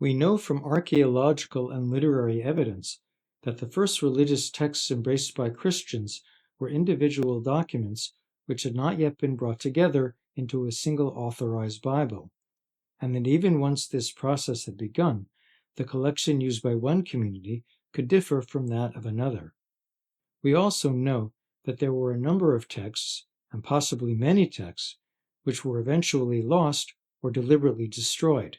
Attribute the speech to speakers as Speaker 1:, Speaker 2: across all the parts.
Speaker 1: We know from archaeological and literary evidence that the first religious texts embraced by Christians were individual documents which had not yet been brought together into a single authorized Bible, and that even once this process had begun, the collection used by one community could differ from that of another. We also know that there were a number of texts, and possibly many texts, which were eventually lost or deliberately destroyed.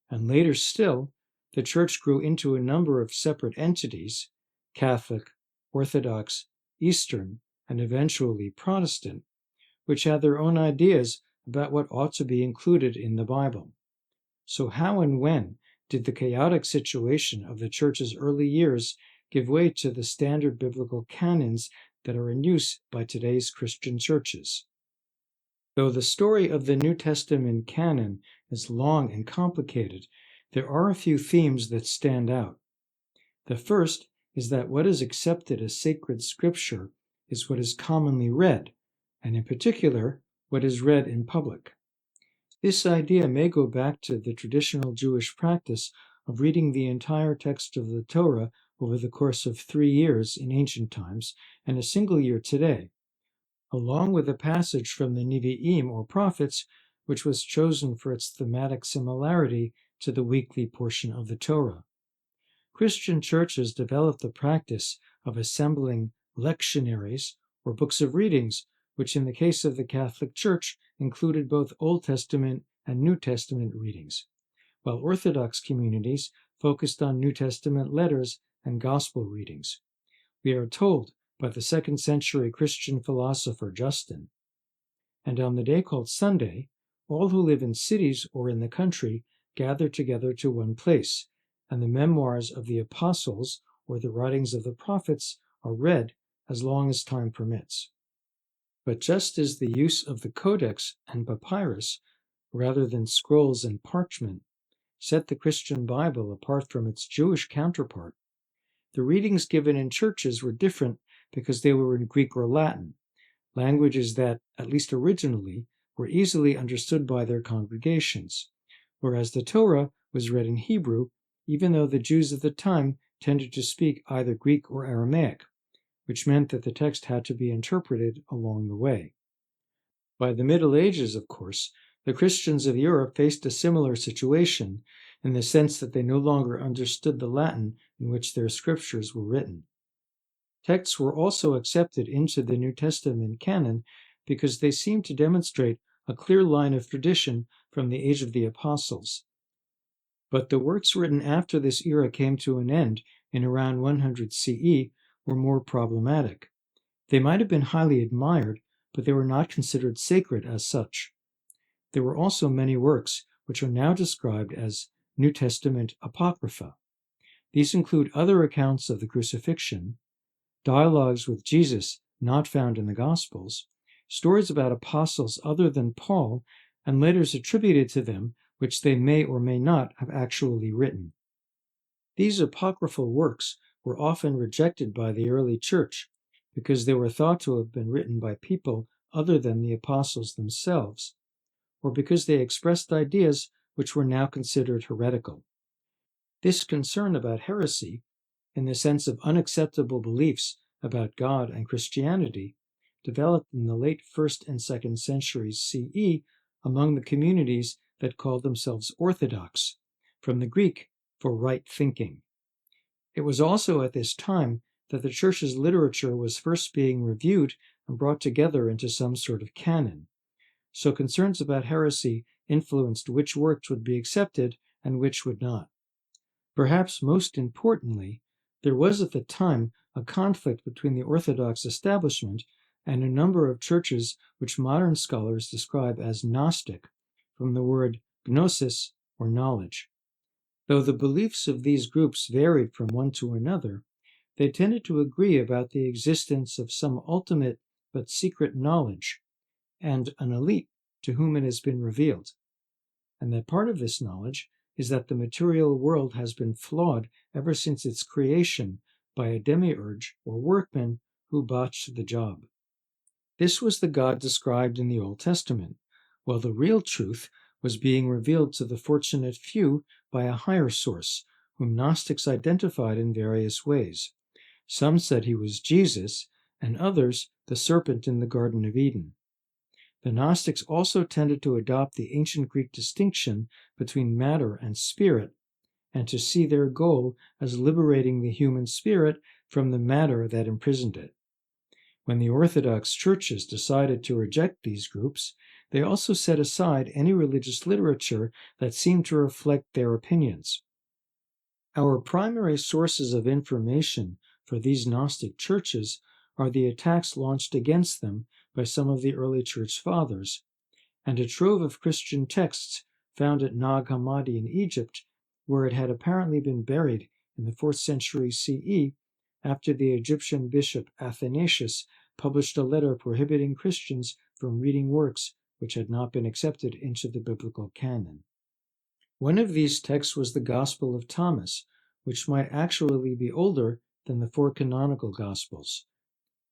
Speaker 1: And later still, the Church grew into a number of separate entities, Catholic, Orthodox, Eastern, and eventually Protestant, which had their own ideas about what ought to be included in the Bible. So how and when did the chaotic situation of the Church's early years give way to the standard biblical canons that are in use by today's Christian churches? Though the story of the New Testament canon is long and complicated, there are a few themes that stand out. The first is that what is accepted as sacred scripture is what is commonly read, and in particular, what is read in public. This idea may go back to the traditional Jewish practice of reading the entire text of the Torah over the course of 3 years in ancient times and a single year today, along with a passage from the Nevi'im or prophets, which was chosen for its thematic similarity to the weekly portion of the Torah. Christian churches developed the practice of assembling lectionaries or books of readings, which in the case of the Catholic Church included both Old Testament and New Testament readings, while Orthodox communities focused on New Testament letters and gospel readings. We are told by the 2nd century Christian philosopher Justin. And on the day called Sunday, all who live in cities or in the country gather together to one place, and the memoirs of the apostles or the writings of the prophets are read as long as time permits. But just as the use of the codex and papyrus, rather than scrolls and parchment, set the Christian Bible apart from its Jewish counterpart, the readings given in churches were different because they were in Greek or Latin, languages that, at least originally, were easily understood by their congregations, whereas the Torah was read in Hebrew, even though the Jews of the time tended to speak either Greek or Aramaic, which meant that the text had to be interpreted along the way. By the Middle Ages, of course, the Christians of Europe faced a similar situation, in the sense that they no longer understood the Latin in which their scriptures were written. Texts were also accepted into the New Testament canon because they seemed to demonstrate a clear line of tradition from the age of the apostles. But the works written after this era came to an end in around 100 CE were more problematic. They might have been highly admired, but they were not considered sacred as such. There were also many works which are now described as New Testament Apocrypha. These include other accounts of the crucifixion, dialogues with Jesus not found in the Gospels, stories about apostles other than Paul, and letters attributed to them which they may or may not have actually written. These apocryphal works were often rejected by the early church because they were thought to have been written by people other than the apostles themselves, or because they expressed ideas which were now considered heretical. This concern about heresy, in the sense of unacceptable beliefs about God and Christianity, developed in the late 1st and 2nd centuries CE among the communities that called themselves Orthodox, from the Greek for right thinking. It was also at this time that the Church's literature was first being reviewed and brought together into some sort of canon. So concerns about heresy influenced which works would be accepted and which would not. Perhaps most importantly, there was at the time a conflict between the Orthodox establishment and a number of churches which modern scholars describe as Gnostic, from the word gnosis, or knowledge. Though the beliefs of these groups varied from one to another, they tended to agree about the existence of some ultimate but secret knowledge, and an elite to whom it has been revealed, and that part of this knowledge is that the material world has been flawed ever since its creation by a demiurge or workman who botched the job. This was the God described in the Old Testament, while the real truth was being revealed to the fortunate few by a higher source, whom Gnostics identified in various ways. Some said he was Jesus, and others the serpent in the Garden of Eden. The Gnostics also tended to adopt the ancient Greek distinction between matter and spirit, and to see their goal as liberating the human spirit from the matter that imprisoned it. When the Orthodox churches decided to reject these groups, they also set aside any religious literature that seemed to reflect their opinions. Our primary sources of information for these Gnostic churches are the attacks launched against them by some of the early church fathers, and a trove of Christian texts found at Nag Hammadi in Egypt, where it had apparently been buried in the 4th century CE after the Egyptian bishop Athanasius published a letter prohibiting Christians from reading works which had not been accepted into the biblical canon. One of these texts was the Gospel of Thomas, which might actually be older than the 4 canonical Gospels.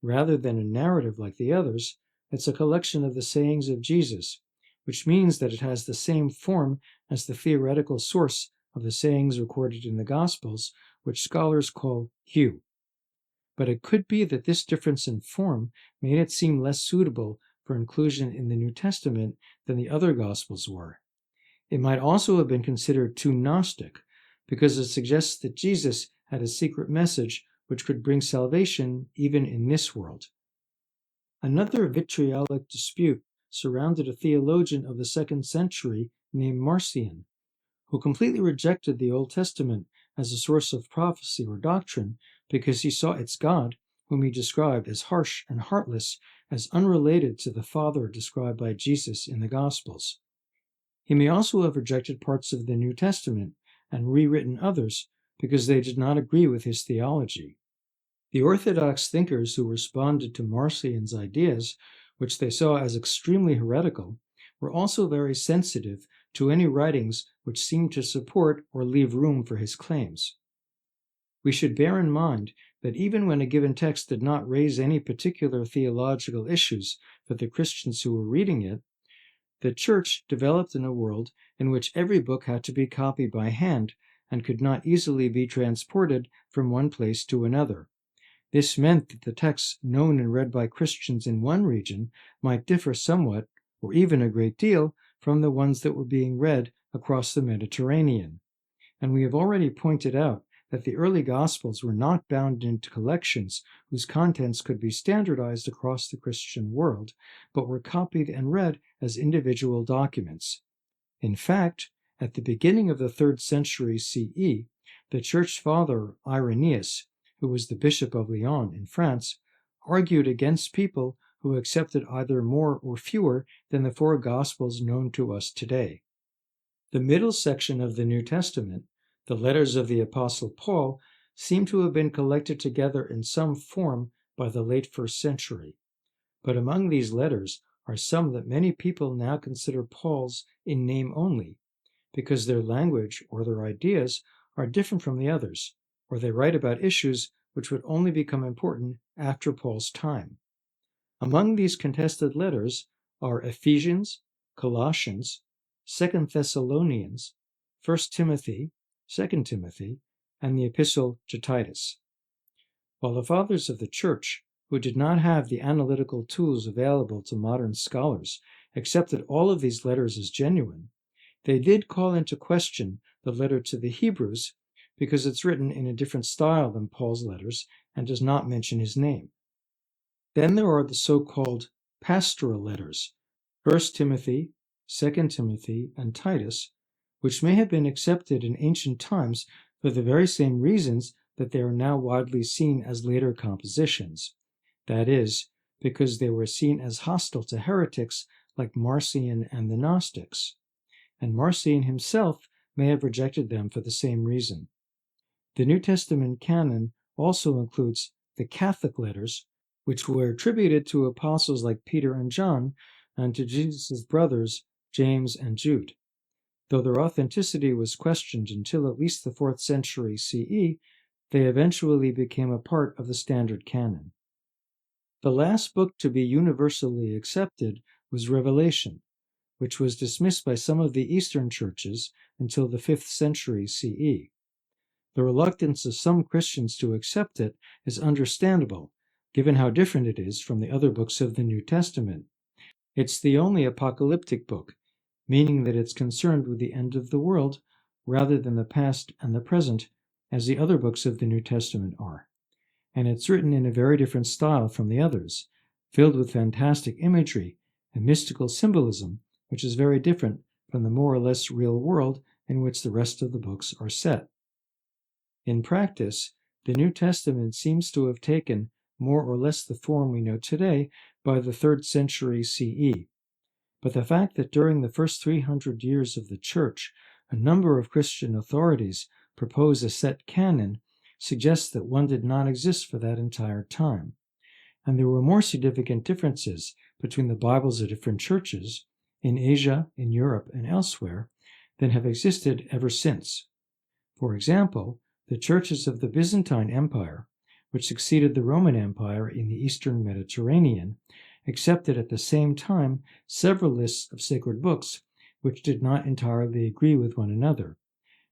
Speaker 1: Rather than a narrative like the others, it's a collection of the sayings of Jesus, which means that it has the same form as the theoretical source of the sayings recorded in the Gospels, which scholars call Hugh. But it could be that this difference in form made it seem less suitable for inclusion in the New Testament than the other Gospels were. It might also have been considered too Gnostic, because it suggests that Jesus had a secret message which could bring salvation even in this world. Another vitriolic dispute surrounded a theologian of the 2nd century named Marcion, who completely rejected the Old Testament as a source of prophecy or doctrine because he saw its God, whom he described as harsh and heartless, as unrelated to the Father described by Jesus in the Gospels. He may also have rejected parts of the New Testament and rewritten others because they did not agree with his theology. The Orthodox thinkers who responded to Marcion's ideas, which they saw as extremely heretical, were also very sensitive to any writings which seemed to support or leave room for his claims. We should bear in mind that even when a given text did not raise any particular theological issues for the Christians who were reading it, the Church developed in a world in which every book had to be copied by hand and could not easily be transported from one place to another. This meant that the texts known and read by Christians in one region might differ somewhat, or even a great deal, from the ones that were being read across the Mediterranean. And we have already pointed out that the early Gospels were not bound into collections whose contents could be standardized across the Christian world, but were copied and read as individual documents. In fact, at the beginning of the 3rd century CE, the church father Irenaeus, who was the bishop of Lyon in France, argued against people who accepted either more or fewer than the 4 Gospels known to us today. The middle section of the New Testament, the letters of the Apostle Paul, seem to have been collected together in some form by the late 1st century. But among these letters are some that many people now consider Paul's in name only, because their language or their ideas are different from the others, or they write about issues which would only become important after Paul's time. Among these contested letters are Ephesians, Colossians, 2 Thessalonians, 1 Timothy, 2 Timothy, and the Epistle to Titus. While the fathers of the Church, who did not have the analytical tools available to modern scholars, accepted all of these letters as genuine, they did call into question the letter to the Hebrews because it's written in a different style than Paul's letters and does not mention his name. Then there are the so-called pastoral letters, 1 Timothy, 2 Timothy, and Titus, which may have been accepted in ancient times for the very same reasons that they are now widely seen as later compositions. That is, because they were seen as hostile to heretics like Marcion and the Gnostics. And Marcion himself may have rejected them for the same reason. The New Testament canon also includes the Catholic letters, which were attributed to apostles like Peter and John, and to Jesus' brothers, James and Jude. Though their authenticity was questioned until at least the 4th century CE, they eventually became a part of the standard canon. The last book to be universally accepted was Revelation, which was dismissed by some of the Eastern churches until the 5th century CE. The reluctance of some Christians to accept it is understandable, given how different it is from the other books of the New Testament. It's the only apocalyptic book, meaning that it's concerned with the end of the world rather than the past and the present, as the other books of the New Testament are. And it's written in a very different style from the others, filled with fantastic imagery and mystical symbolism, which is very different from the more or less real world in which the rest of the books are set. In practice, the New Testament seems to have taken more or less the form we know today by the 3rd century CE. But the fact that during the first 300 years of the Church, a number of Christian authorities propose a set canon suggests that one did not exist for that entire time. And there were more significant differences between the Bibles of different churches, in Asia, in Europe, and elsewhere, than have existed ever since. For example, the churches of the Byzantine Empire, which succeeded the Roman Empire in the Eastern Mediterranean, accepted at the same time several lists of sacred books which did not entirely agree with one another.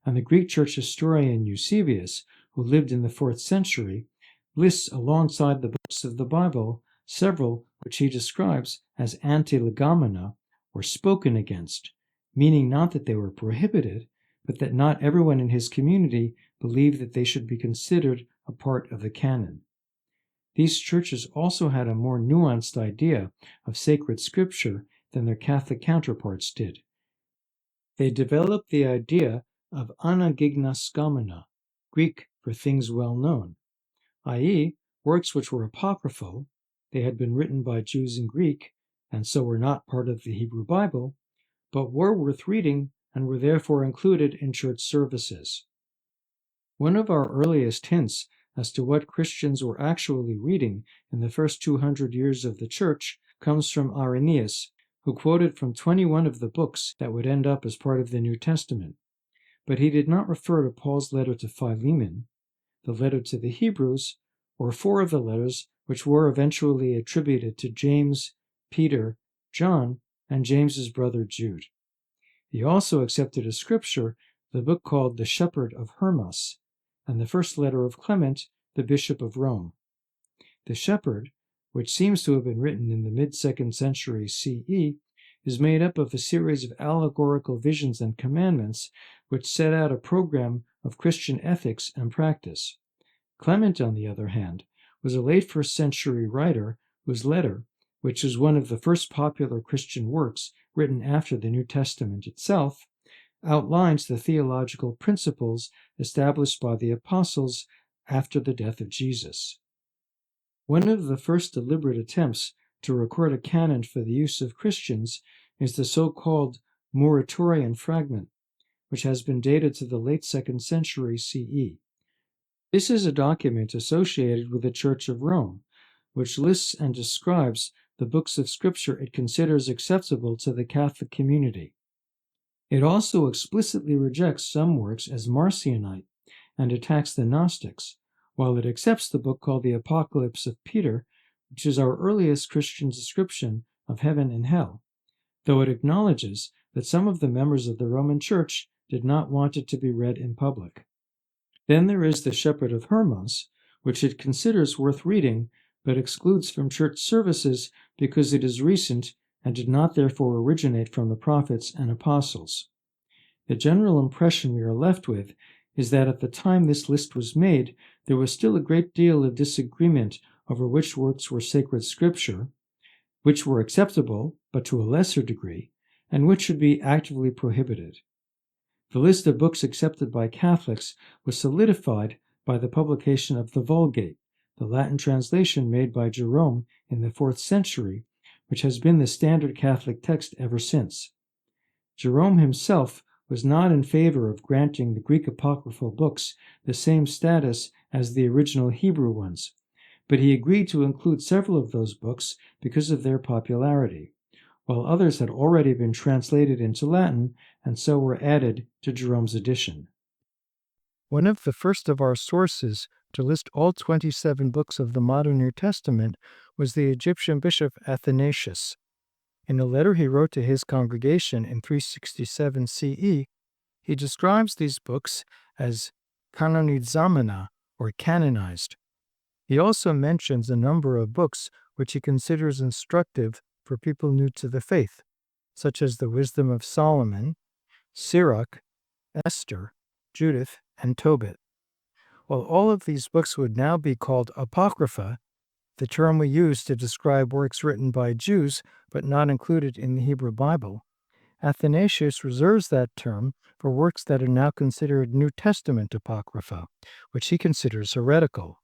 Speaker 1: And the Greek church historian Eusebius, who lived in the 4th century, lists alongside the books of the Bible several which he describes as anti-legomena, or spoken against, meaning not that they were prohibited, but that not everyone in his community believed that they should be considered a part of the canon. These churches also had a more nuanced idea of sacred scripture than their Catholic counterparts did. They developed the idea of anagignoskomena, Greek for things well known, i.e., works which were apocryphal, they had been written by Jews in Greek, and so were not part of the Hebrew Bible, but were worth reading and were therefore included in church services. One of our earliest hints as to what Christians were actually reading in the first 200 years of the Church comes from Irenaeus, who quoted from 21 of the books that would end up as part of the New Testament. But he did not refer to Paul's letter to Philemon, the letter to the Hebrews, or 4 of the letters which were eventually attributed to James, Peter, John, and James's brother Jude. He also accepted as scripture the book called the Shepherd of Hermas, and the first letter of Clement, the Bishop of Rome. The Shepherd, which seems to have been written in the mid-2nd century CE, is made up of a series of allegorical visions and commandments which set out a program of Christian ethics and practice. Clement, on the other hand, was a late 1st century writer whose letter, which is one of the first popular Christian works written after the New Testament itself, outlines the theological principles established by the apostles after the death of Jesus. One of the first deliberate attempts to record a canon for the use of Christians is the so-called Muratorian fragment, which has been dated to the late 2nd century CE. This is a document associated with the Church of Rome, which lists and describes the books of Scripture it considers acceptable to the Catholic community. It also explicitly rejects some works as Marcionite and attacks the Gnostics, while it accepts the book called the Apocalypse of Peter, which is our earliest Christian description of heaven and hell, though it acknowledges that some of the members of the Roman Church did not want it to be read in public. Then there is the Shepherd of Hermas, which it considers worth reading, but excludes from church services because it is recent and did not therefore originate from the prophets and apostles. The general impression we are left with is that at the time this list was made, there was still a great deal of disagreement over which works were sacred scripture, which were acceptable, but to a lesser degree, and which should be actively prohibited. The list of books accepted by Catholics was solidified by the publication of the Vulgate, the Latin translation made by Jerome in the 4th century, which has been the standard Catholic text ever since. Jerome himself was not in favor of granting the Greek apocryphal books the same status as the original Hebrew ones, but he agreed to include several of those books because of their popularity, while others had already been translated into Latin and so were added to Jerome's edition. One of the first of our sources to list all 27 books of the modern New Testament was the Egyptian bishop Athanasius. In a letter he wrote to his congregation in 367 CE, he describes these books as canonizamena, or canonized. He also mentions a number of books which he considers instructive for people new to the faith, such as the Wisdom of Solomon, Sirach, Esther, Judith, and Tobit. While all of these books would now be called apocrypha, the term we use to describe works written by Jews but not included in the Hebrew Bible, Athanasius reserves that term for works that are now considered New Testament apocrypha, which he considers heretical.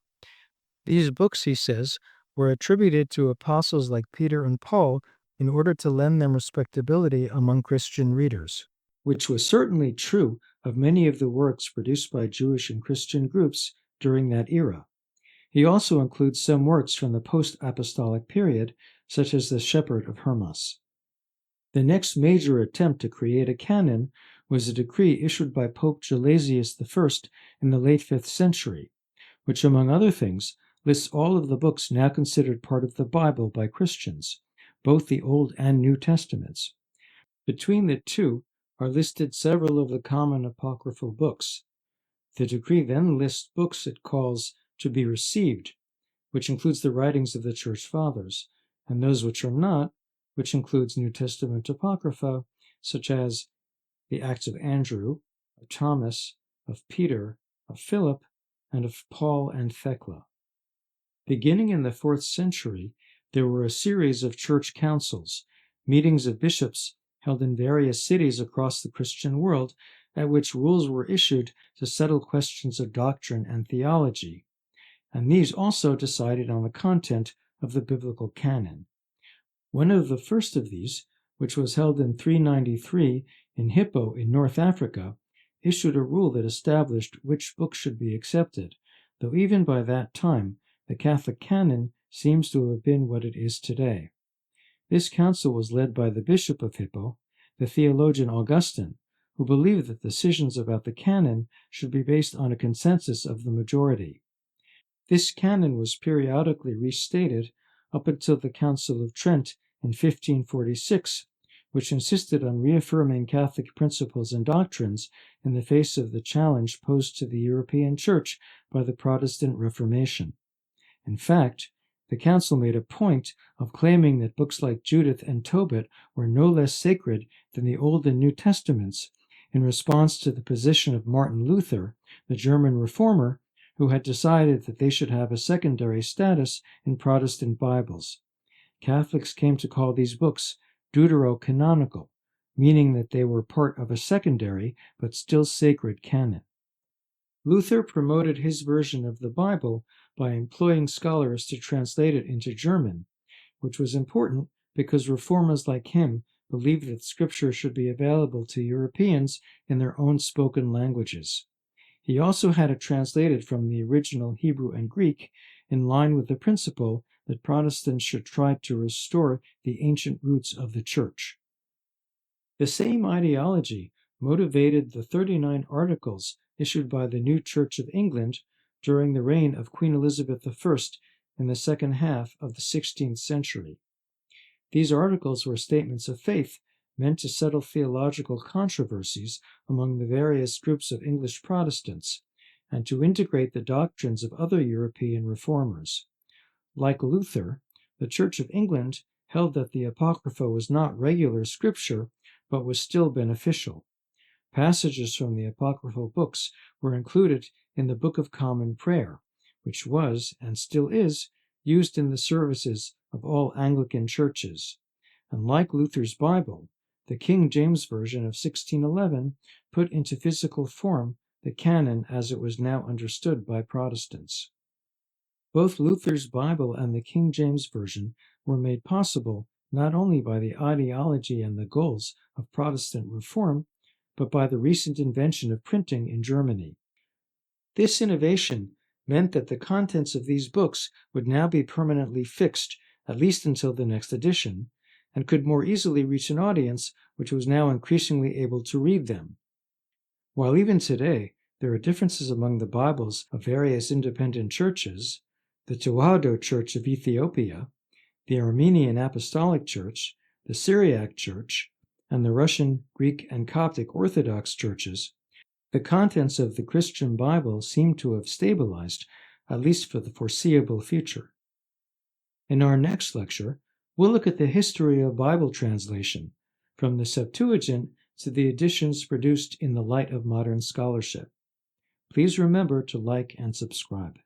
Speaker 1: These books, he says, were attributed to apostles like Peter and Paul in order to lend them respectability among Christian readers, which was certainly true of many of the works produced by Jewish and Christian groups during that era. He also includes some works from the post-apostolic period, such as the Shepherd of Hermas. The next major attempt to create a canon was a decree issued by Pope Gelasius I in the late 5th century, which, among other things, lists all of the books now considered part of the Bible by Christians, both the Old and New Testaments. Between the two are listed several of the common apocryphal books. The decree then lists books it calls to be received, which includes the writings of the Church Fathers, and those which are not, which includes New Testament apocrypha, such as the Acts of Andrew, of Thomas, of Peter, of Philip, and of Paul and Thecla. Beginning in the 4th century, there were a series of church councils, meetings of bishops held in various cities across the Christian world, at which rules were issued to settle questions of doctrine and theology, and these also decided on the content of the biblical canon. One of the first of these, which was held in 393 in Hippo in North Africa, issued a rule that established which books should be accepted, though even by that time the Catholic canon seems to have been what it is today. This council was led by the Bishop of Hippo, the theologian Augustine, who believed that decisions about the canon should be based on a consensus of the majority. This canon was periodically restated up until the Council of Trent in 1546, which insisted on reaffirming Catholic principles and doctrines in the face of the challenge posed to the European Church by the Protestant Reformation. In fact, the Council made a point of claiming that books like Judith and Tobit were no less sacred than the Old and New Testaments, in response to the position of Martin Luther, the German reformer, who had decided that they should have a secondary status in Protestant Bibles. Catholics came to call these books deuterocanonical, meaning that they were part of a secondary but still sacred canon. Luther promoted his version of the Bible by employing scholars to translate it into German, which was important because reformers like him believed that Scripture should be available to Europeans in their own spoken languages. He also had it translated from the original Hebrew and Greek, in line with the principle that Protestants should try to restore the ancient roots of the Church. The same ideology motivated the 39 articles issued by the new Church of England during the reign of Queen Elizabeth I in the second half of the 16th century. These articles were statements of faith meant to settle theological controversies among the various groups of English Protestants and to integrate the doctrines of other European reformers. Like Luther, the Church of England held that the Apocrypha was not regular scripture, but was still beneficial. Passages from the apocryphal books were included in the Book of Common Prayer, which was, and still is, used in the services of all Anglican churches. And like Luther's Bible, the King James Version of 1611 put into physical form the canon as it was now understood by Protestants. Both Luther's Bible and the King James Version were made possible not only by the ideology and the goals of Protestant reform, but by the recent invention of printing in Germany. This innovation meant that the contents of these books would now be permanently fixed, at least until the next edition, and could more easily reach an audience which was now increasingly able to read them. While even today there are differences among the Bibles of various independent churches, the Tewahedo Church of Ethiopia, the Armenian Apostolic Church, the Syriac Church, and the Russian, Greek, and Coptic Orthodox churches, the contents of the Christian Bible seem to have stabilized, at least for the foreseeable future. In our next lecture, we'll look at the history of Bible translation, from the Septuagint to the editions produced in the light of modern scholarship. Please remember to like and subscribe.